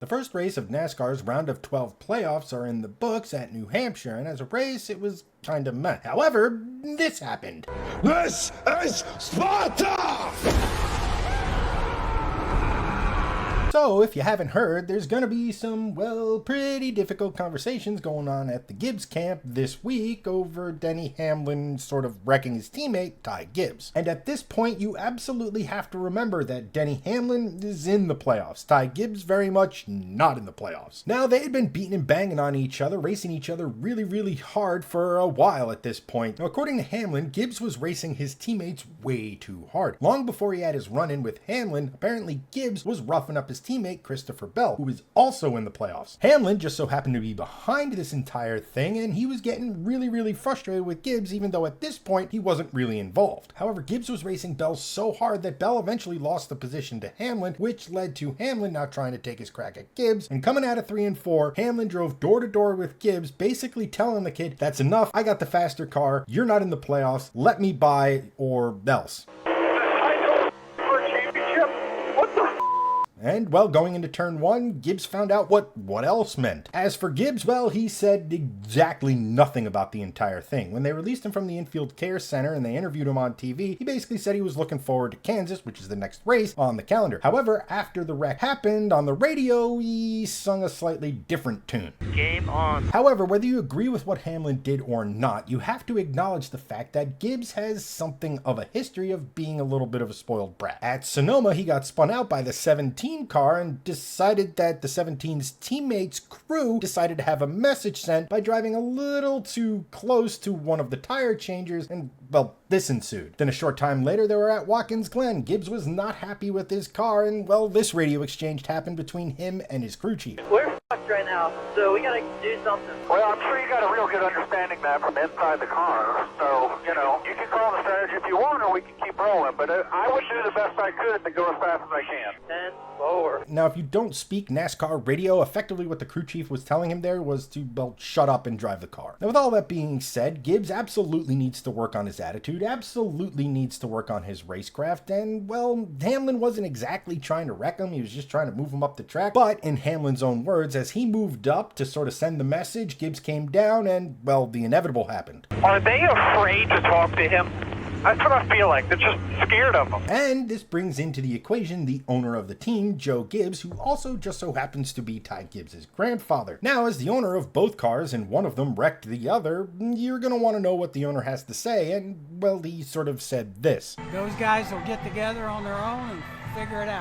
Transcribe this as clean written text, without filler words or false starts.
The first race of NASCAR's round of 12 playoffs are in the books at New Hampshire, and as a race, it was kind of meh. However, this happened. This is Sparta! So, if you haven't heard, there's gonna be some, well, pretty difficult conversations going on at the Gibbs camp this week over Denny Hamlin sort of wrecking his teammate, Ty Gibbs. And at this point, you absolutely have to remember that Denny Hamlin is in the playoffs. Ty Gibbs very much not in the playoffs. Now, they had been beating and banging on each other, racing each other really hard for a while at this point. Now, according to Hamlin, Gibbs was racing his teammates way too hard. Long before he had his run-in with Hamlin, apparently Gibbs was roughing up his teammate Christopher Bell, who is also in the playoffs. Hamlin just so happened to be behind this entire thing, and he was getting really frustrated with Gibbs, even though at this point he wasn't really involved. However, Gibbs was racing Bell so hard that Bell eventually lost the position to Hamlin, which led to Hamlin now trying to take his crack at Gibbs. And coming out of 3 and 4, Hamlin drove door to door with Gibbs, basically telling the kid, "That's enough, I got the faster car, you're not in the playoffs, let me by or else." And, well, going into turn 1, Gibbs found out what else meant. As for Gibbs, well, he said exactly nothing about the entire thing. When they released him from the infield care center and they interviewed him on TV, he basically said he was looking forward to Kansas, which is the next race on the calendar. However, after the wreck happened on the radio, he sung a slightly different tune. Game on. However, whether you agree with what Hamlin did or not, you have to acknowledge the fact that Gibbs has something of a history of being a little bit of a spoiled brat. At Sonoma, he got spun out by the 17 car and decided that the 17's teammates' crew decided to have a message sent by driving a little too close to one of the tire changers, and, well, this ensued. Then a short time later, they were at Watkins Glen. Gibbs was not happy with his car, and, well, this radio exchange happened between him and his crew chief. We're fucked right now, so we gotta do something. Well, I'm sure you got a real good understanding, man, from inside the car. So, you can call the strategy if you want, or we can keep rolling. But I would do the best I could to go as fast as I can. 10-4. Now, if you don't speak NASCAR radio, effectively what the crew chief was telling him there was to, well, shut up and drive the car. Now, with all that being said, Gibbs absolutely needs to work on his attitude, absolutely needs to work on his racecraft, and, well, Hamlin wasn't exactly trying to wreck him, he was just trying to move him up the track. But, in Hamlin's own words, as he moved up to sort of send the message, Gibbs came down and, well, the inevitable happened. Are they afraid to talk to him? That's what I feel like. They're just scared of him. And this brings into the equation the owner of the team, Joe Gibbs, who also just so happens to be Ty Gibbs' grandfather. Now, as the owner of both cars and one of them wrecked the other, you're going to want to know what the owner has to say, and, well, he sort of said this. Those guys will get together on their own and figure it out.